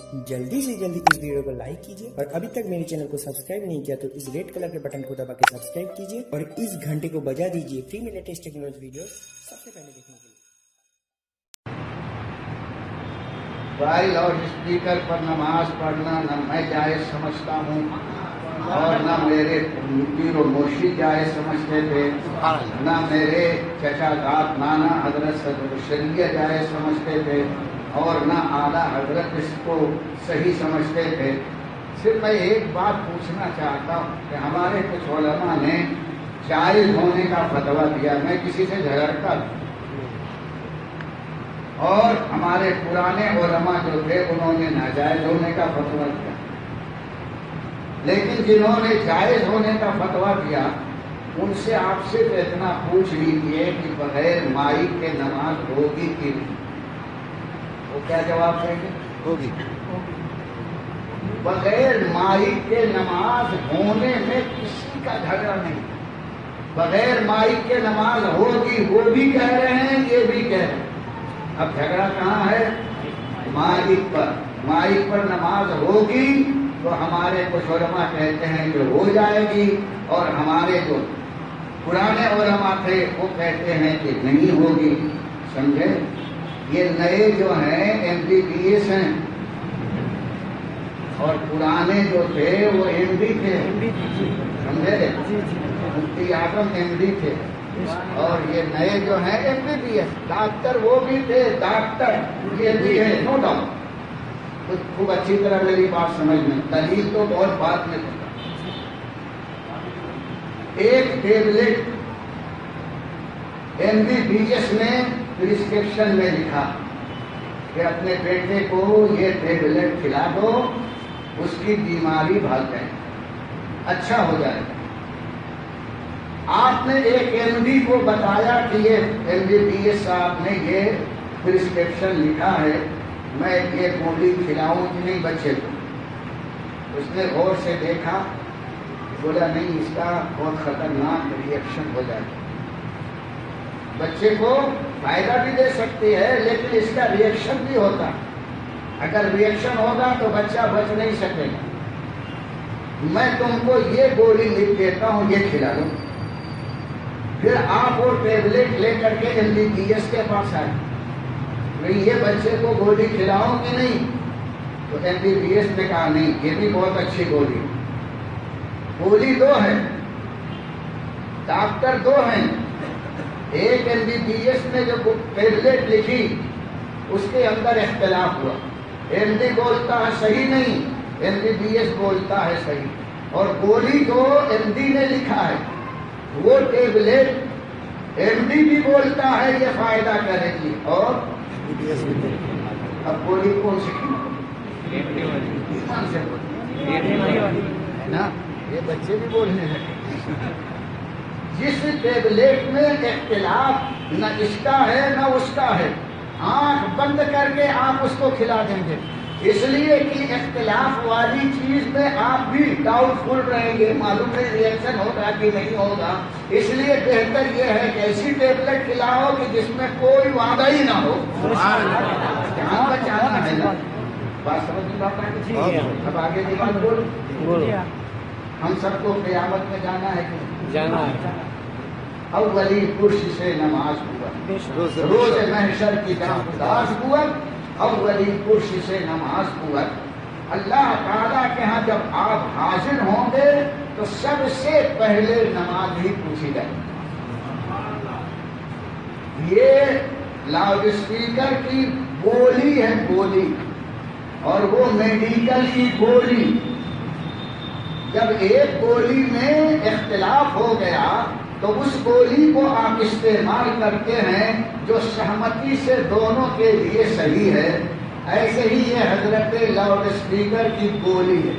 जल्दी से जल्दी इस वीडियो को लाइक कीजिए और अभी तक मेरे चैनल को सब्सक्राइब नहीं किया तो इस रेड कलर के बटन को दबा के सब्सक्राइब कीजिए और इस घंटे को बजा दीजिए फ्री में लेटेस्ट टेक्नोलॉजी वीडियो सबसे पहले देखने के लिए। भाई लाउड स्पीकर पर नमाज पढ़ना न मैं जायज समझता हूँ और न मेरे पीर मुर्शिद जायज समझते थे, न मेरे चचा दाद नाना हजरत सदरुशरिया जायज समझते थे और न आला हजरत इसको सही समझते थे। सिर्फ मैं एक बात पूछना चाहता हूँ कि हमारे कुछ उलमा ने जायज होने का फतवा दिया, मैं किसी से झगड़ता था और हमारे पुराने उलमा जो थे उन्होंने नाजायज होने का फतवा दिया, लेकिन जिन्होंने जायज होने का फतवा दिया उनसे आपसे तो इतना पूछ लीजिए कि बगैर माइक के नमाज होगी कि नहीं, वो क्या जवाब देंगे? होगी। बगैर माइक के नमाज होने में किसी का झगड़ा नहीं, बगैर माइक के नमाज होगी वो भी कह रहे हैं ये भी कह रहे हैं। अब झगड़ा कहाँ है? माइक पर। माइक पर नमाज होगी तो हमारे कुछ उलमा कहते हैं कि हो जाएगी और हमारे जो पुराने उलमा थे वो कहते हैं कि नहीं होगी। समझे? ये नए जो हैं MBBS हैं और पुराने जो थे वो MD थे, समझे? मुफ्ती आजम MD थे और ये नए जो हैं MBBS डॉक्टर वो भी थे, डॉक्टर ये भी है, नो डाउट। तो खूब अच्छी तरह मेरी बात समझ में, दलील तो बहुत बाद में होगा। एक टेबलेट MBBS ने प्रिस्क्रिप्शन में लिखा कि अपने बेटे को ये टेबलेट खिला दो, उसकी बीमारी भाग जाए, अच्छा हो जाए। आपने एक MD को बताया कि ये MBBS साहब ने ये प्रिस्क्रिप्शन लिखा है, मैं ये गोली खिलाऊं कि नहीं बच्चे को? उसने गौर से देखा, बोला नहीं, इसका बहुत खतरनाक रिएक्शन हो जाएगा, बच्चे को फायदा भी दे सकती है लेकिन इसका रिएक्शन भी होता है, अगर रिएक्शन होगा तो बच्चा बच नहीं सकेगा। मैं तुमको ये गोली लिख देता हूँ, ये खिला लो। फिर आप वो टेबलेट लेकर के MBBS के पास आए, नहीं ये बच्चे को गोली खिलाओ कि नहीं? तो MBBS ने कहा नहीं, ये भी बहुत अच्छी गोली। गोली दो है, डॉक्टर दो हैं, एक MBBS ने जो टेबलेट लिखी उसके अंदर इख्तिलाफ हुआ, MD बोलता है सही नहीं, MBBS बोलता है सही, और गोली जो MD ने लिखा है वो टेबलेट MD भी बोलता है ये फायदा करेगी और अब गोली कौन सी ना, ये बच्चे भी बोलने लगे। जिस टेबलेट में इख्तिलाफ न इसका है न उसका है, आंख बंद करके आप उसको खिला देंगे, इसलिए कि इख्तिलाफ वाली चीज में आप भी डाउटफुल रहेंगे, मालूम नहीं रिएक्शन होगा कि नहीं होगा। इसलिए बेहतर यह है कि ऐसी टेबलेट खिलाओ कि जिसमें कोई वादा ही ना हो। ध्यान बचाना है ना, बात समझ में आता है? अब आगे की बात बोलो। हम सबको क़यामत में जाना है कि जाना है। अव्वली कुर्सी से नमाज हुआ, रोज महशर की दास हुआ, अव्वली कुर्सी से नमाज हुआ। अल्लाह ताला के यहाँ जब आप हाजिर होंगे तो सबसे पहले नमाज ही पूछी जाएगी। ये लाउड स्पीकर की बोली है, बोली, और वो मेडिकल की गोली। जब एक गोली में इख्तिलाफ हो गया तो उस गोली को आप इस्तेमाल करते हैं जो सहमति से दोनों के लिए सही है। ऐसे ही ये हजरत लाउड स्पीकर की गोली है।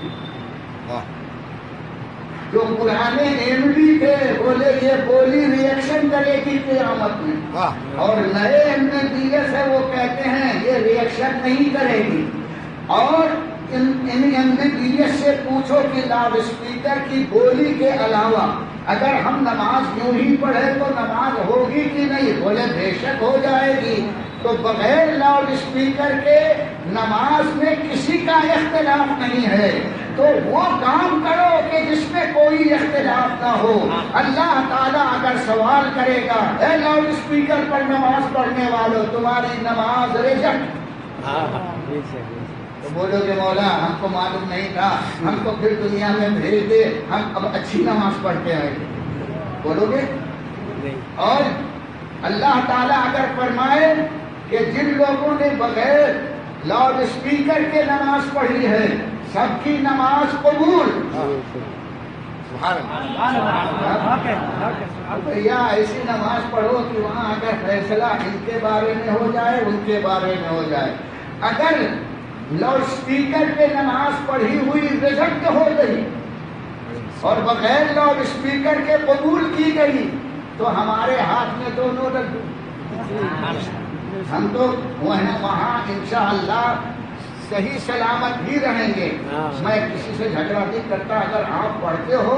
जो पुराने MD थे बोले ये गोली रिएक्शन करेगी क़यामत में, और नए MBBS है वो कहते हैं ये रिएक्शन नहीं करेगी। और इन MBBS से पूछो कि लाउड स्पीकर की गोली के अलावा अगर हम नमाज यूं ही पढ़े तो नमाज होगी कि नहीं? बोले बेशक हो जाएगी। تو بغیر لاؤڈ اسپیکر کے نماز میں کسی کا اختلاف نہیں ہے، تو وہ کام کرو کہ جس میں کوئی اختلاف نہ ہو۔ اللہ تعالیٰ اگر سوال کرے گا، اے لاؤڈ اسپیکر پر نماز پڑھنے والوں تمہاری نماز ریجیکٹ، تو بولو کہ مولا ہم کو معلوم نہیں تھا، ہم کو پھر دنیا میں بھیج دے، ہم اب اچھی نماز پڑھتے آئے، بولو گے؟ اور اللہ تعالیٰ اگر فرمائے کہ جن لوگوں نے بغیر لاؤڈ اسپیکر کے نماز پڑھی ہے سب کی نماز قبول، بھیا ایسی نماز پڑھو کہ وہاں اگر فیصلہ ان کے بارے میں ہو جائے ان کے بارے میں ہو جائے۔ اگر لاؤڈ اسپیکر پہ نماز پڑھی ہوئی ریجیکٹ ہو گئی اور بغیر لاؤڈ اسپیکر کے قبول کی گئی تو ہمارے ہاتھ میں دونوں رکھ دو، ہم تو وہاں انشاءاللہ صحیح سلامت ہی رہیں گے۔ میں کسی سے جھگڑا نہیں کرتا، اگر آپ پڑھتے ہو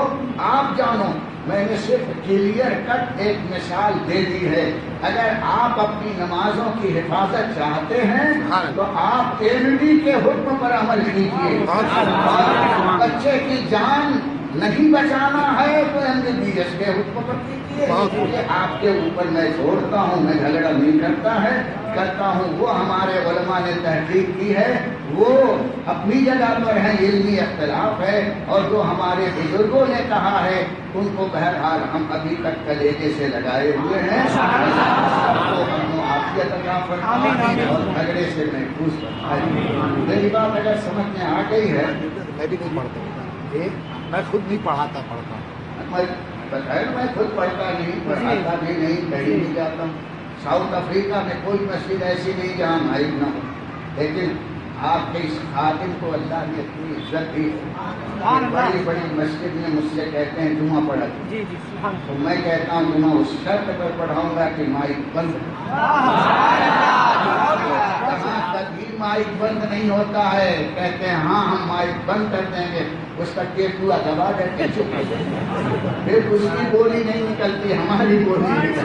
آپ جانو، میں نے صرف کلیئر کٹ ایک مثال دے دی ہے۔ اگر آپ اپنی نمازوں کی حفاظت چاہتے ہیں تو آپ MD کے حکم پر عمل کیجیے، بچے کی جان نہیں بچانا ہے تو MBBS کے حکم پر کیجیے۔ یہ آپ کے اوپر میں چھوڑتا ہوں، میں جھگڑا نہیں کرتا ہوں، وہ ہمارے علماء نے تحقیق کی ہے، وہ اپنی جگہ پر ہیں، علمی اختلاف ہے، اور جو ہمارے بزرگوں نے کہا ہے ان کو بہرحال ہم ابھی تک کلیجے سے لگائے ہوئے ہیں، تو ہم عافیت عطا فرمائے اور جھگڑے سے محفوظ فرمائے۔ میری بات اگر سمجھ میں آ گئی ہے، میں بھی نہیں پڑھتا، میں خود نہیں پڑھاتا میں خود پڑھتا نہیں، پڑھاتا بھی نہیں، کہیں نہیں جاتا ہوں۔ ساؤتھ افریقہ میں کوئی مسجد ایسی نہیں جہاں مائک نہ ہو، لیکن آپ کے اس خادم کو اللہ نے اتنی عزت دی، بڑی بڑی مسجد میں مجھ سے کہتے ہیں جمعہ پڑھا، تو میں کہتا ہوں جمعہ اس شرط پر پڑھاؤں گا کہ مائک بند، جہاں کبھی مائک بند نہیں ہوتا ہے کہتے ہیں ہاں ہم مائک بند کر دیں گے، اس کا کیٹوا دبا دیتے چپ، پھر اس کی بولی نہیں نکلتی، ہماری بولی نکلتی۔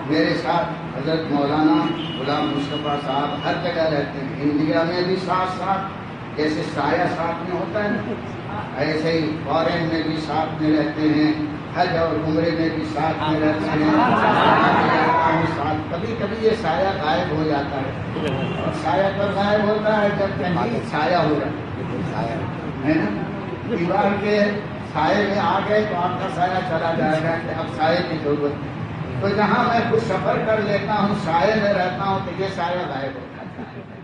میرے ساتھ حضرت مولانا غلام مصطفیٰ صاحب ہر جگہ رہتے ہیں، انڈیا میں بھی ساتھ ساتھ، جیسے سایہ ساتھ میں ہوتا ہے نا ایسے ہی فارن میں بھی ساتھ میں رہتے ہیں، حج اور عمرے میں بھی ساتھ میں رہتے ہیں، ساتھ۔ کبھی کبھی یہ سایہ غائب ہو جاتا ہے، اور سایہ کب غائب ہوتا ہے جب کہیں سایہ ہو جاتا ہے نا، دیوار کے سائے میں آ گئے تو آپ کا سایہ چلا جائے گا کہ اب سائے کی ضرورت ہے۔ تو جہاں میں خود سفر کر لیتا ہوں، سائے میں رہتا ہوں، تو یہ سایہ غائب ہو جاتا ہے۔